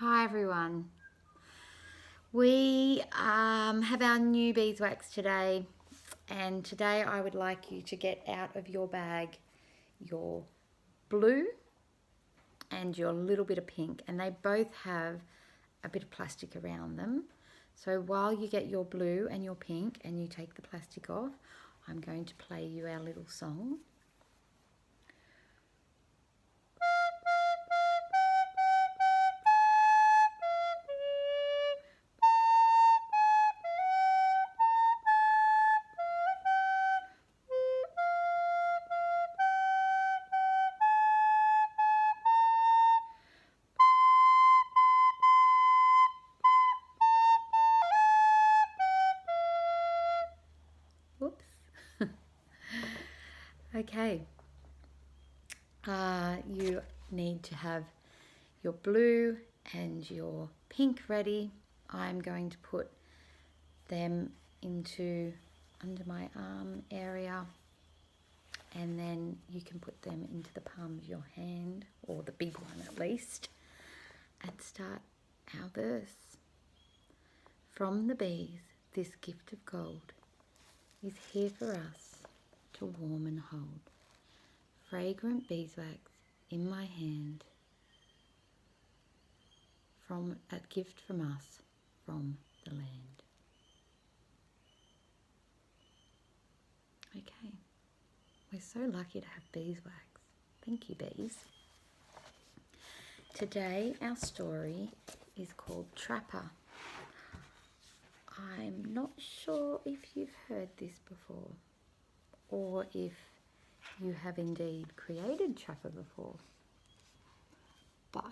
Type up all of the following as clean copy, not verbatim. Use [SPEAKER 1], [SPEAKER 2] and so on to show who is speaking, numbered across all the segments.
[SPEAKER 1] Hi everyone. We have our new beeswax today, and today I would like you to get out of your bag your blue and your little bit of pink, and they both have a bit of plastic around them. So while you get your blue and your pink and you take the plastic off, I'm going to play you our little song. Whoops. Okay. You need to have your blue and your pink ready. I'm going to put them into under my arm area, and then you can put them into the palm of your hand, or the big one at least, and start our verse. From the bees, this gift of gold is here for us to warm and hold. Fragrant beeswax in my hand, from a gift from us, from the land. Okay, we're so lucky to have beeswax. Thank you, bees. Today our story is called Trapper. I'm not sure if you've heard this before, or if you have indeed created Trapper before, but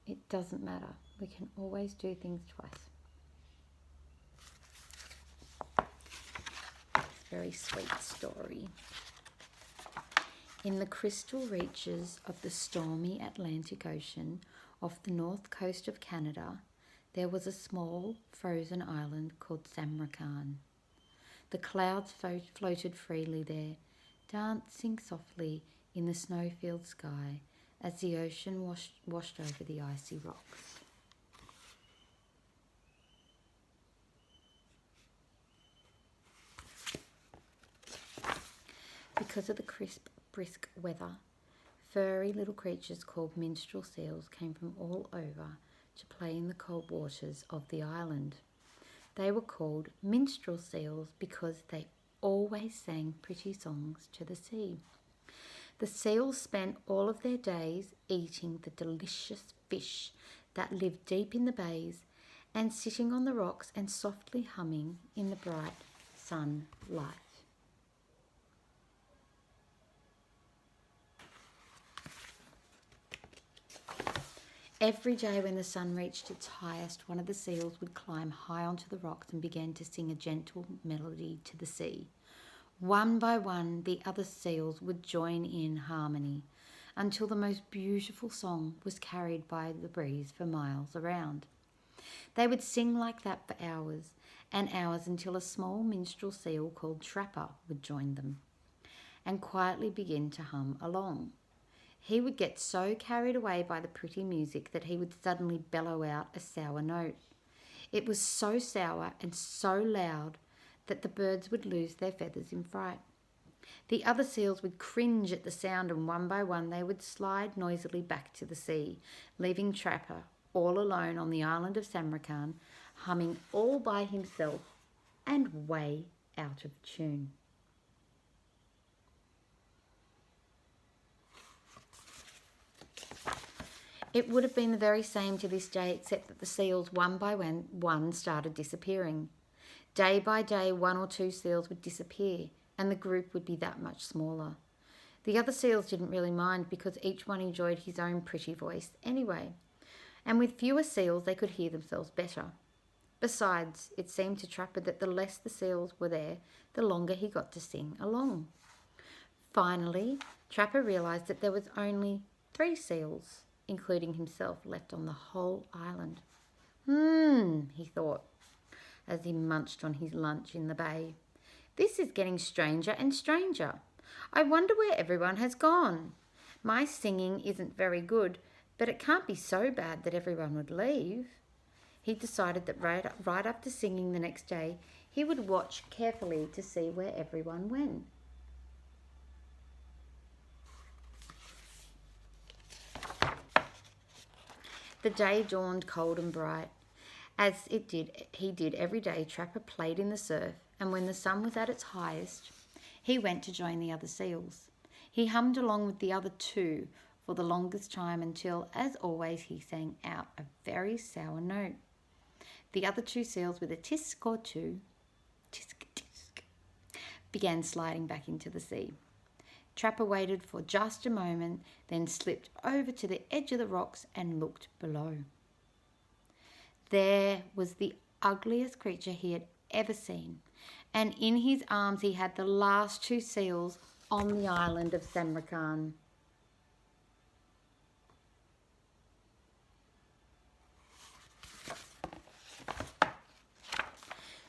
[SPEAKER 1] it doesn't matter. We can always do things twice. It's a very sweet story. In the crystal reaches of the stormy Atlantic Ocean off the north coast of Canada, there was a small frozen island called Samarkand. The clouds floated freely there, dancing softly in the snow-filled sky as the ocean washed over the icy rocks. Because of the crisp, brisk weather, furry little creatures called minstrel seals came from all over to play in the cold waters of the island. They were called minstrel seals because they always sang pretty songs to the sea. The seals spent all of their days eating the delicious fish that lived deep in the bays and sitting on the rocks and softly humming in the bright sunlight. Every day when the sun reached its highest, one of the seals would climb high onto the rocks and begin to sing a gentle melody to the sea. One by one, the other seals would join in harmony until the most beautiful song was carried by the breeze for miles around. They would sing like that for hours and hours until a small minstrel seal called Trapper would join them and quietly begin to hum along. He would get so carried away by the pretty music that he would suddenly bellow out a sour note. It was so sour and so loud that the birds would lose their feathers in fright. The other seals would cringe at the sound, and one by one they would slide noisily back to the sea, leaving Trapper all alone on the island of Samarkand, humming all by himself and way out of tune. It would have been the very same to this day, except that the seals one by one started disappearing. Day by day, one or two seals would disappear, and the group would be that much smaller. The other seals didn't really mind because each one enjoyed his own pretty voice anyway, and with fewer seals they could hear themselves better. Besides, it seemed to Trapper that the less the seals were there, the longer he got to sing along. Finally, Trapper realised that there was only 3 seals, including himself, left on the whole island. He thought, as he munched on his lunch in the bay. This is getting stranger and stranger. I wonder where everyone has gone. My singing isn't very good, But it can't be so bad that everyone would leave. He decided that right after singing the next day, he would watch carefully to see where everyone went. The day dawned cold and bright. As he did every day, Trapper played in the surf, and when the sun was at its highest, he went to join the other seals. He hummed along with the other two for the longest time until, as always, he sang out a very sour note. The other two seals, with a tisk or two, tisk tisk, began sliding back into the sea. Trapper waited for just a moment, then slipped over to the edge of the rocks and looked below. There was the ugliest creature he had ever seen, and in his arms he had the last two seals on the island of Samarkand.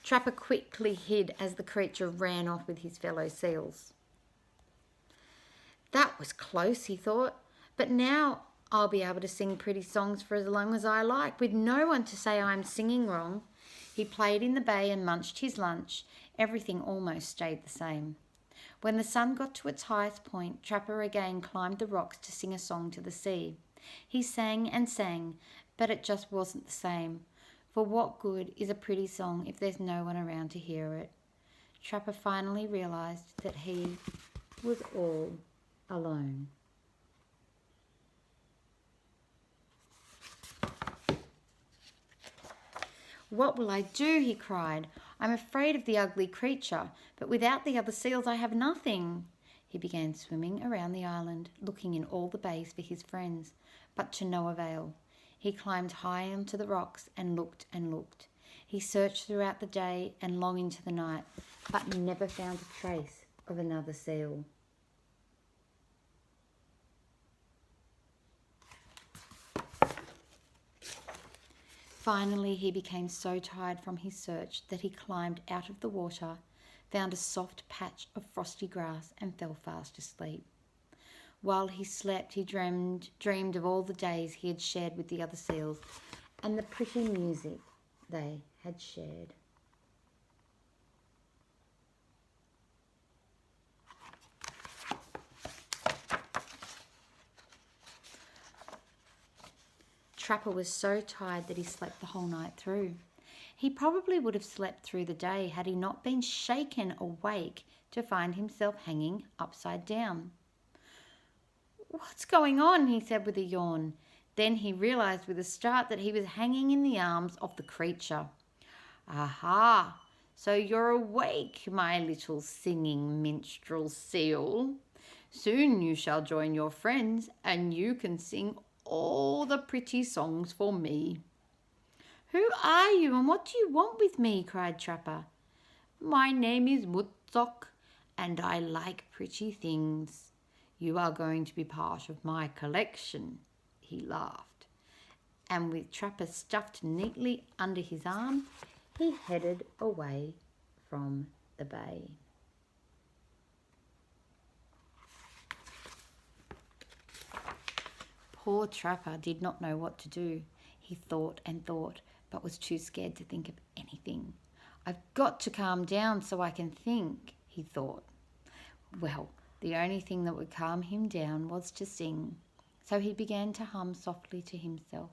[SPEAKER 1] Trapper quickly hid as the creature ran off with his fellow seals. That was close, he thought, but now I'll be able to sing pretty songs for as long as I like, with no one to say I'm singing wrong. He played in the bay and munched his lunch. Everything almost stayed the same. When the sun got to its highest point, Trapper again climbed the rocks to sing a song to the sea. He sang and sang, but it just wasn't the same. For what good is a pretty song if there's no one around to hear it? Trapper finally realised that he was all alone. What will I do? He cried. I'm afraid of the ugly creature, but without the other seals I have nothing. He began swimming around the island, looking in all the bays for his friends, but to no avail. He climbed high onto the rocks and looked and looked. He searched throughout the day and long into the night, but never found a trace of another seal. Finally, he became so tired from his search that he climbed out of the water, found a soft patch of frosty grass, and fell fast asleep. While he slept, he dreamed of all the days he had shared with the other seals and the pretty music they had shared. Trapper was so tired that he slept the whole night through. He probably would have slept through the day had he not been shaken awake to find himself hanging upside down. What's going on? He said with a yawn. Then he realised with a start that he was hanging in the arms of the creature. Aha! So you're awake, my little singing minstrel seal. Soon you shall join your friends, and you can sing all the pretty songs for me. Who are you, and what do you want with me? Cried Trapper. My name is Mutsock, and I like pretty things. You are going to be part of my collection, he laughed. And with Trapper stuffed neatly under his arm, he headed away from the bay. Poor Trapper did not know what to do. He thought and thought, but was too scared to think of anything. I've got to calm down so I can think, he thought. Well, the only thing that would calm him down was to sing. So he began to hum softly to himself.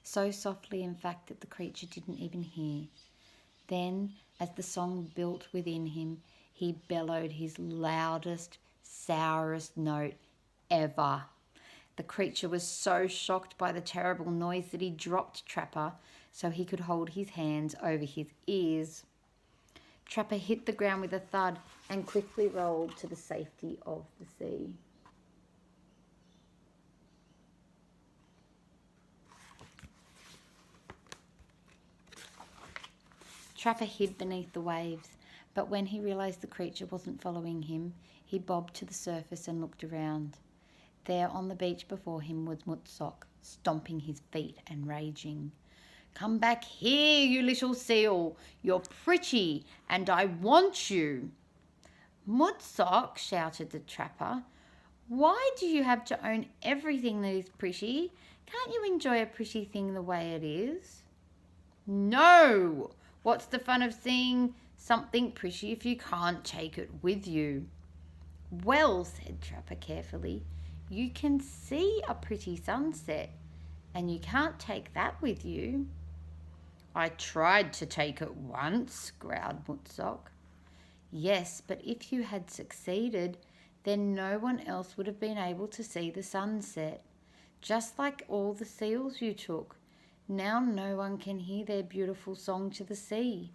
[SPEAKER 1] So softly, in fact, that the creature didn't even hear. Then, as the song built within him, he bellowed his loudest, sourest note ever. The creature was so shocked by the terrible noise that he dropped Trapper so he could hold his hands over his ears. Trapper hit the ground with a thud and quickly rolled to the safety of the sea. Trapper hid beneath the waves, but when he realised the creature wasn't following him, he bobbed to the surface and looked around. There on the beach before him was Mutsock, stomping his feet and raging. Come back here, you little seal. You're pretty, and I want you. Mutsock, shouted the Trapper, Why do you have to own everything that is pretty? Can't you enjoy a pretty thing the way it is? No! What's the fun of seeing something pretty if you can't take it with you? Well, said Trapper carefully, you can see a pretty sunset, and you can't take that with you. I tried to take it once, growled Mootsock. Yes, but if you had succeeded, then no one else would have been able to see the sunset, just like all the seals you took. Now no one can hear their beautiful song to the sea.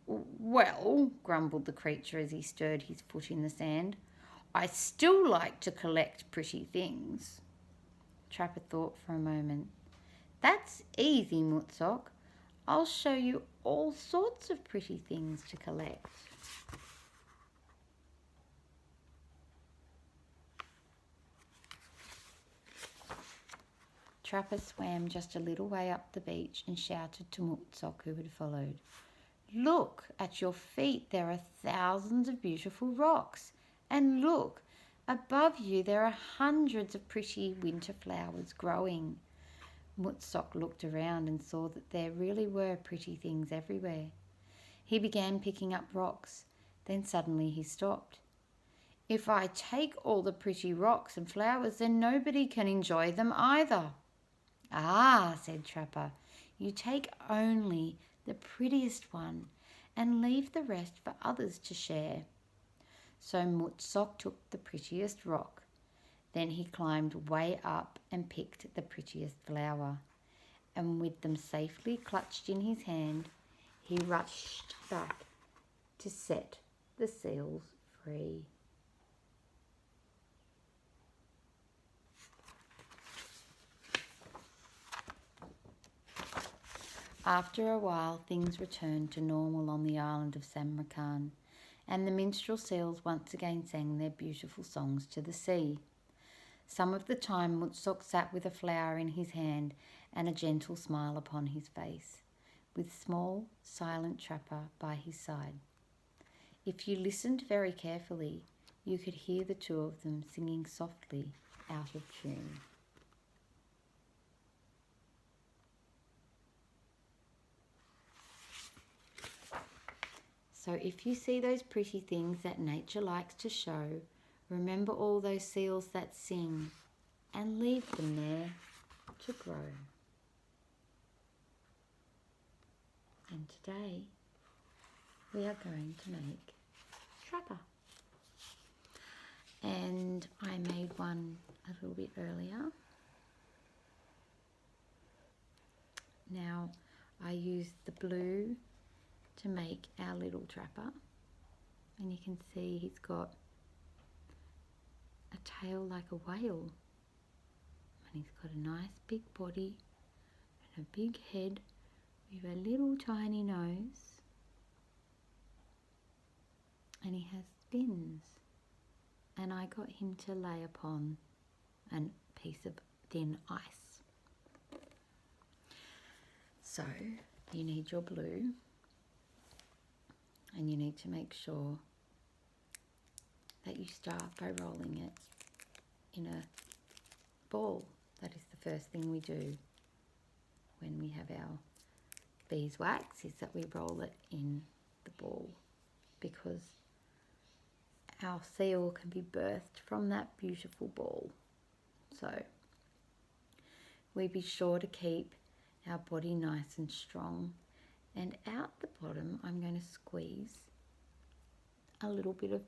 [SPEAKER 1] Well, grumbled the creature as he stirred his foot in the sand, I still like to collect pretty things. Trapper thought for a moment. That's easy, Mootsock. I'll show you all sorts of pretty things to collect. Trapper swam just a little way up the beach and shouted to Mootsock, who had followed. Look, at your feet there are thousands of beautiful rocks. And look, above you there are hundreds of pretty winter flowers growing. Mootsock looked around and saw that there really were pretty things everywhere. He began picking up rocks. Then suddenly he stopped. If I take all the pretty rocks and flowers, then nobody can enjoy them either. Ah, said Trapper, you take only the prettiest one and leave the rest for others to share. So Mootsock took the prettiest rock. Then he climbed way up and picked the prettiest flower. And with them safely clutched in his hand, he rushed back to set the seals free. After a while, things returned to normal on the island of Samarkand, and the minstrel seals once again sang their beautiful songs to the sea. Some of the time Mootsock sat with a flower in his hand and a gentle smile upon his face, with small, silent Trapper by his side. If you listened very carefully, you could hear the two of them singing softly out of tune. So if you see those pretty things that nature likes to show, remember all those seals that sing and leave them there to grow. And today we are going to make Trapper. And I made one a little bit earlier. Now I used the blue to make our little Trapper, and you can see he's got a tail like a whale, and he's got a nice big body and a big head with a little tiny nose, and he has fins, and I got him to lay upon a piece of thin ice. So you need your blue, and you need to make sure that you start by rolling it in a ball. That is the first thing we do when we have our beeswax, is that we roll it in the ball, because our seal can be birthed from that beautiful ball. So we be sure to keep our body nice and strong. And out the bottom, I'm going to squeeze a little bit of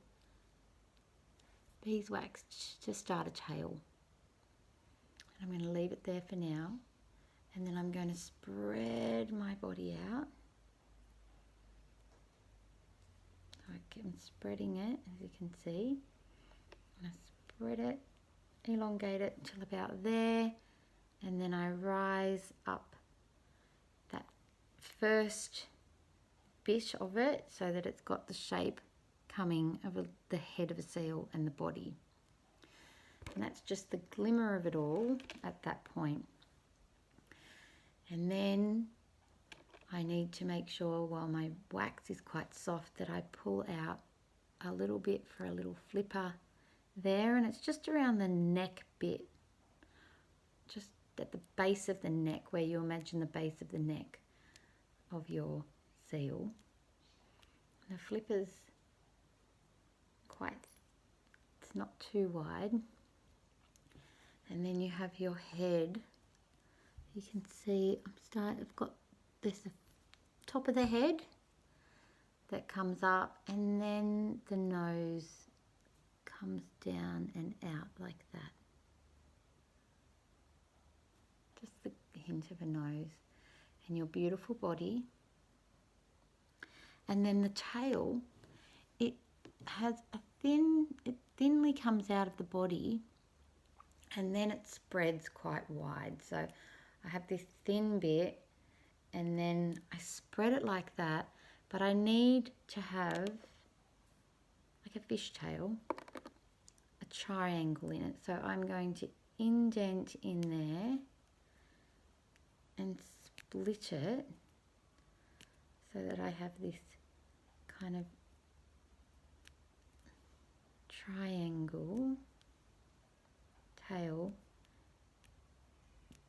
[SPEAKER 1] beeswax to start a tail. I'm going to leave it there for now, and then I'm going to spread my body out. So I'm spreading it, as you can see. I'm going to spread it, elongate it until about there, and then I rise up that first bit of it so that it's got the shape coming of the head of a seal and the body. And that's just the glimmer of it all at that point. And then I need to make sure, while my wax is quite soft, that I pull out a little bit for a little flipper there, and it's just around the neck bit, just at the base of the neck, where you imagine the base of the neck of your seal. The flipper's quite, it's not too wide. And then you have your head. You can see I've got this top of the head that comes up, and then the nose comes down and out like that. Just the hint of a nose, and your beautiful body. And then the tail, it thinly comes out of the body, and then it spreads quite wide. So I have this thin bit, and then I spread it like that, but I need to have like a fishtail, a triangle in it. So I'm going to indent in there and split it so that I have this kind of triangle tail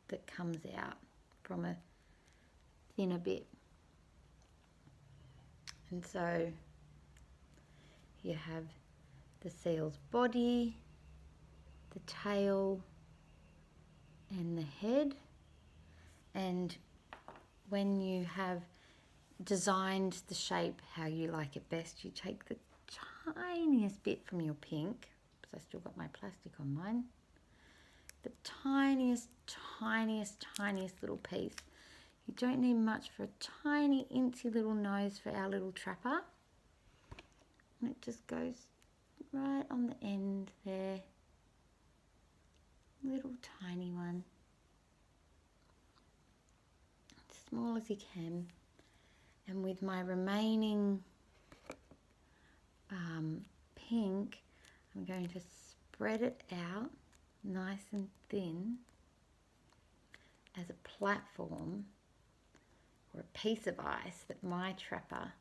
[SPEAKER 1] that comes out from a thinner bit. And so you have the seal's body, the tail, and the head. And when you have designed the shape how you like it best, you take the tiniest bit from your pink, because I still got my plastic on mine, the tiniest little piece. You don't need much for a tiny incy little nose for our little trapper. And it just goes right on the end there. Little tiny one. As small as you can. And with my remaining pink, I'm going to spread it out nice and thin as a platform or a piece of ice that my trapper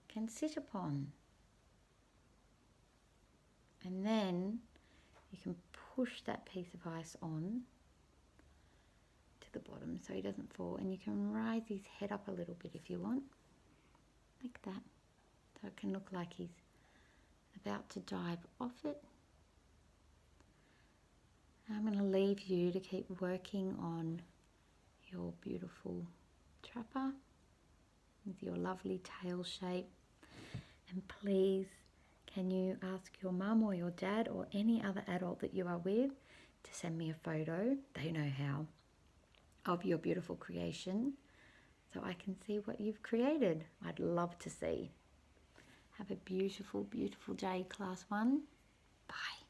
[SPEAKER 1] can sit upon. And then you can push that piece of ice on to the bottom so he doesn't fall, and you can rise his head up a little bit if you want, like that, so it can look like he's about to dive off it. I'm going to leave you to keep working on your beautiful trapper with your lovely tail shape. And please, can you ask your mum or your dad or any other adult that you are with to send me a photo, they know how, of your beautiful creation so I can see what you've created. I'd love to see. Have a beautiful, beautiful day, Class 1. Bye.